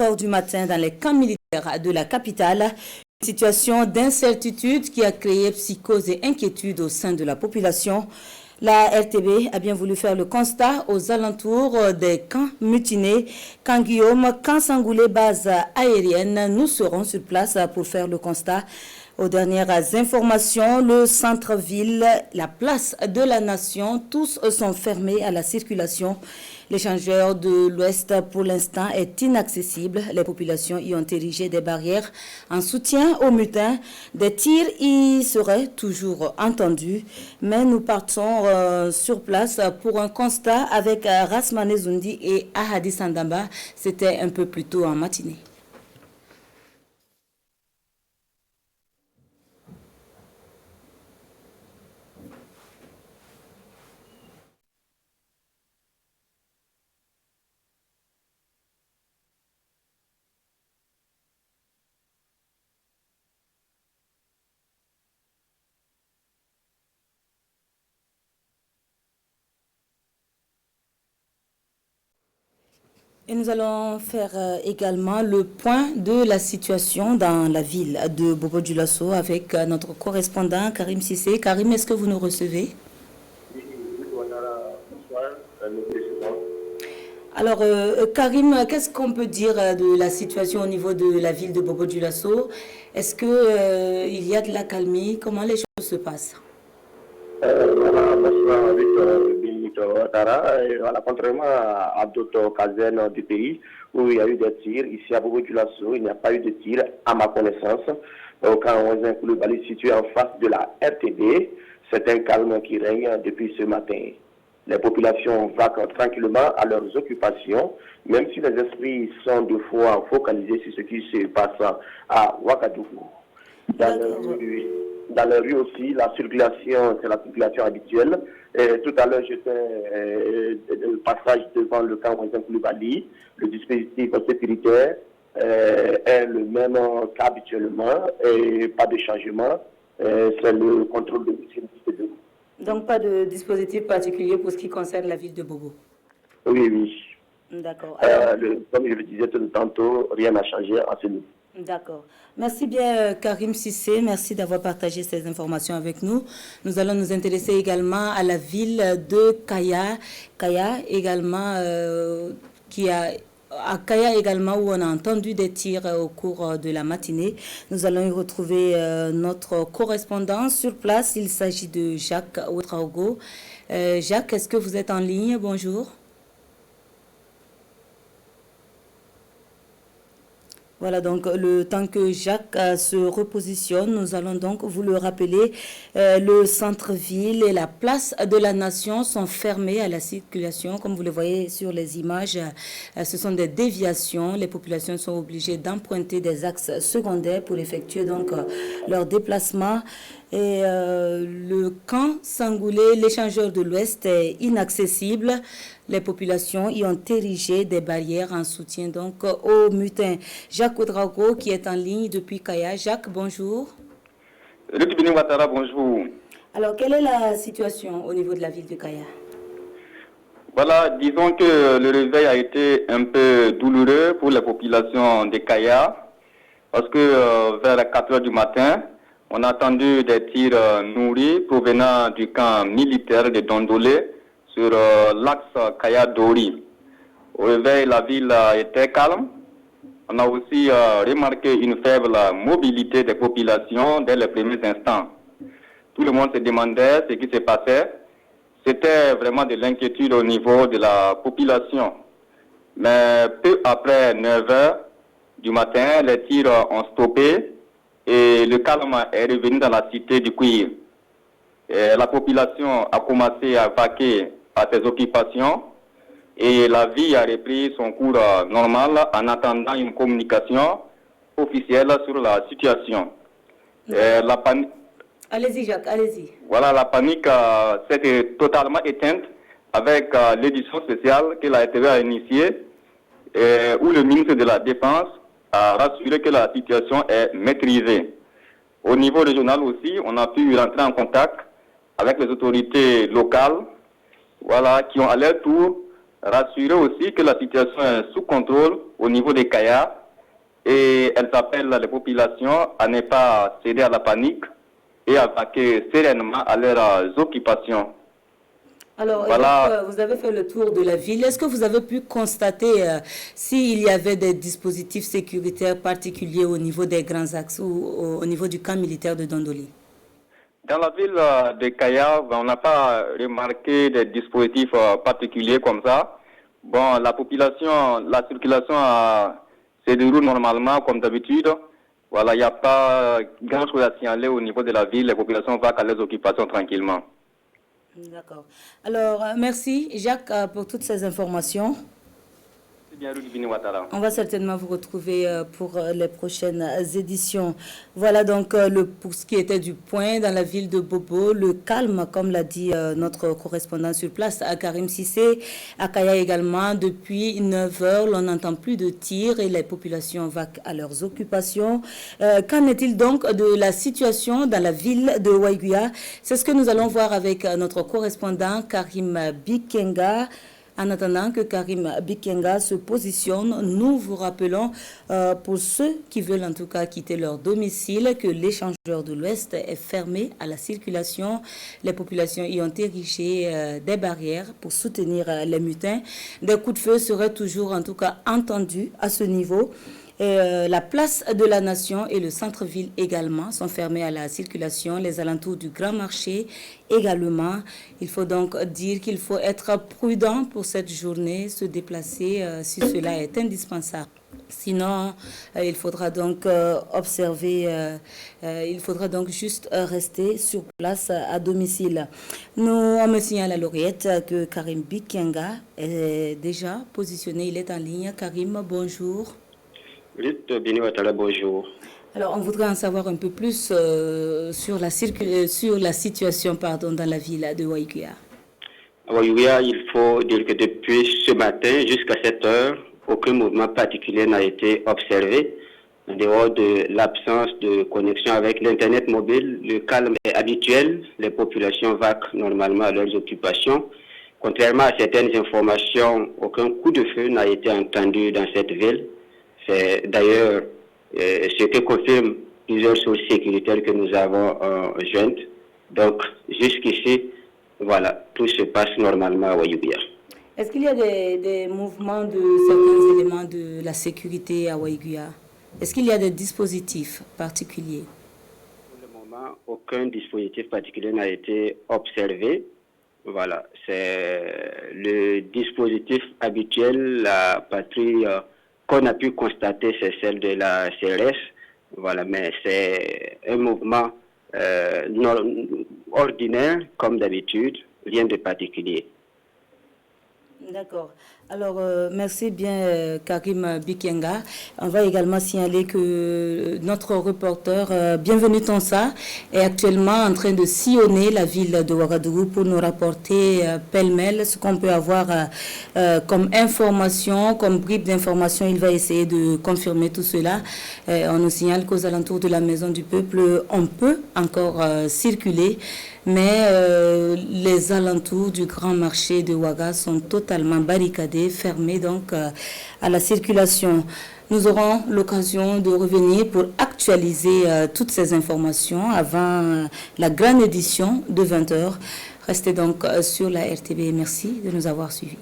heures du matin dans les camps militaires de la capitale. Une situation d'incertitude qui a créé psychose et inquiétude au sein de la population. La RTB a bien voulu faire le constat aux alentours des camps mutinés. Camp Guillaume, Camp Sangoulé, base aérienne, nous serons sur place pour faire le constat. Aux dernières informations, le centre-ville, la place de la Nation, tous sont fermés à la circulation. L'échangeur de l'Ouest, pour l'instant, est inaccessible. Les populations y ont érigé des barrières en soutien aux mutins. Des tirs y seraient toujours entendus. Mais nous partons sur place pour un constat avec Rasmane Zundi et Ahadi Sandamba. C'était un peu plus tôt en matinée. Et nous allons faire également le point de la situation dans la ville de Bobo-Dioulasso avec notre correspondant Karim Sissé. Karim, est-ce que vous nous recevez? Oui, bonsoir, le président. Alors, Karim, qu'est-ce qu'on peut dire de la situation au niveau de la ville de Bobo-Dioulasso? Est-ce qu'il y a de l'accalmie? Comment les choses se passent? Bonsoir avec Benito Ouattara. Voilà, contrairement à d'autres casernes du pays où il y a eu des tirs, ici à Bobo-Dioulasso, il n'y a pas eu de tirs à ma connaissance. Quand on est Koulibaly situé en face de la RTB, c'est un calme qui règne depuis ce matin. Les populations vaquent tranquillement à leurs occupations, même si les esprits sont de fois focalisés sur ce qui se passe à Ouagadougou. Dans les rues aussi, la circulation, c'est la circulation habituelle. Tout à l'heure, j'étais le passage devant le camp Ouazen Koulibaly. Le dispositif sécuritaire est le même qu'habituellement et pas de changement. C'est le contrôle de sécurité de. Donc, pas de dispositif particulier pour ce qui concerne la ville de Bobo? Oui, oui. D'accord. Comme je le disais tantôt, rien n'a changé à ce niveau. D'accord. Merci bien Karim Sissé, merci d'avoir partagé ces informations avec nous. Nous allons nous intéresser également à la ville de Kaya. Kaya également, à Kaya également où on a entendu des tirs au cours de la matinée. Nous allons y retrouver notre correspondant sur place. Il s'agit de Jacques Ouetraogo. Jacques, est-ce que vous êtes en ligne? Bonjour. Voilà, donc le temps que Jacques se repositionne, nous allons donc vous le rappeler, le centre-ville et la place de la Nation sont fermés à la circulation. Comme vous le voyez sur les images, ce sont des déviations. Les populations sont obligées d'emprunter des axes secondaires pour effectuer donc leur déplacement. Et le camp Sangoulé, l'échangeur de l'Ouest, est inaccessible. Les populations y ont érigé des barrières en soutien donc aux mutins. Jacques Ouetraogo qui est en ligne depuis Kaya. Jacques, bonjour. Benito Ouattara, bonjour. Alors, quelle est la situation au niveau de la ville de Kaya? Voilà, disons que le réveil a été un peu douloureux pour la population de Kaya parce que vers 4 heures du matin, on a entendu des tirs nourris provenant du camp militaire de Dondolé sur l'axe Kaya-Dori. Au réveil, la ville était calme. On a aussi remarqué une faible mobilité des populations dès les premiers instants. Tout le monde se demandait ce qui se passait. C'était vraiment de l'inquiétude au niveau de la population. Mais peu après 9 heures du matin, les tirs ont stoppé et le calme est revenu dans la cité du Kouir. La population a commencé à vaquer à ses occupations et la vie a repris son cours normal en attendant une communication officielle sur la situation. Allez-y Jacques, allez-y. Voilà, la panique s'est totalement éteinte avec l'édition spéciale que la RTV a initiée où le ministre de la Défense a rassuré que la situation est maîtrisée. Au niveau régional aussi, on a pu rentrer en contact avec les autorités locales, voilà, qui ont à leur tour rassurer aussi que la situation est sous contrôle au niveau des Kayas et elles appellent les populations à ne pas céder à la panique et à vaquer sereinement à leurs occupations. Alors, voilà. Vous avez fait le tour de la ville. Est-ce que vous avez pu constater s'il y avait des dispositifs sécuritaires particuliers au niveau des grands axes ou au niveau du camp militaire de Dondoli? Dans la ville de Kaya, on n'a pas remarqué des dispositifs particuliers comme ça. Bon, la circulation se déroule normalement comme d'habitude. Voilà, il n'y a pas grand-chose à signaler au niveau de la ville. Les populations vont à leurs occupations tranquillement. D'accord. Alors, merci Jacques pour toutes ces informations. On va certainement vous retrouver pour les prochaines éditions. Voilà donc pour ce qui était du point dans la ville de Bobo, le calme, comme l'a dit notre correspondant sur place, à Karim Sissé, à Kaya également. Depuis 9 heures, l'on n'entend plus de tirs et les populations vaquent à leurs occupations. Qu'en est-il donc de la situation dans la ville de Waiguia? C'est ce que nous allons voir avec notre correspondant Karim Bikenga. En attendant que Karim Bikenga se positionne, nous vous rappelons, pour ceux qui veulent en tout cas quitter leur domicile, que l'échangeur de l'Ouest est fermé à la circulation. Les populations y ont érigé des barrières pour soutenir les mutins. Des coups de feu seraient toujours en tout cas entendus à ce niveau. La place de la Nation et le centre-ville également sont fermés à la circulation, les alentours du Grand Marché également. Il faut donc dire qu'il faut être prudent pour cette journée, se déplacer si cela est indispensable. Sinon, il faudra donc observer, il faudra donc juste rester sur place à domicile. On me signale à l'oreillette que Karim Bikenga est déjà positionné, il est en ligne. Karim, bonjour. Bonjour. Alors, on voudrait en savoir un peu plus sur la situation dans la ville de Waiguia. À Waiguia, il faut dire que depuis ce matin jusqu'à 7 heures, aucun mouvement particulier n'a été observé. En dehors de l'absence de connexion avec l'Internet mobile, le calme est habituel. Les populations vaquent normalement à leurs occupations. Contrairement à certaines informations, aucun coup de feu n'a été entendu dans cette ville. C'est d'ailleurs ce que confirment plusieurs sources sécuritaires que nous avons jointes. Donc, jusqu'ici, voilà, tout se passe normalement à Waiguia. Est-ce qu'il y a des mouvements de certains éléments de la sécurité à Waiguia? Est-ce qu'il y a des dispositifs particuliers? Pour le moment, aucun dispositif particulier n'a été observé. Voilà, c'est le dispositif habituel, la patrouille qu'on a pu constater, c'est celle de la CRS, voilà, mais c'est un mouvement ordinaire, comme d'habitude, rien de particulier. D'accord. Alors, merci bien Karim Bikenga. On va également signaler que notre reporter Bienvenue Tonsa est actuellement en train de sillonner la ville de Ouagadougou pour nous rapporter pêle-mêle ce qu'on peut avoir comme information, comme bribe d'information. Il va essayer de confirmer tout cela. On nous signale qu'aux alentours de la Maison du Peuple, on peut encore circuler, mais les alentours du grand marché de Ouaga sont totalement barricadés, fermés donc à la circulation. Nous aurons l'occasion de revenir pour actualiser toutes ces informations avant la grande édition de 20h. Restez donc sur la RTB. Merci de nous avoir suivis.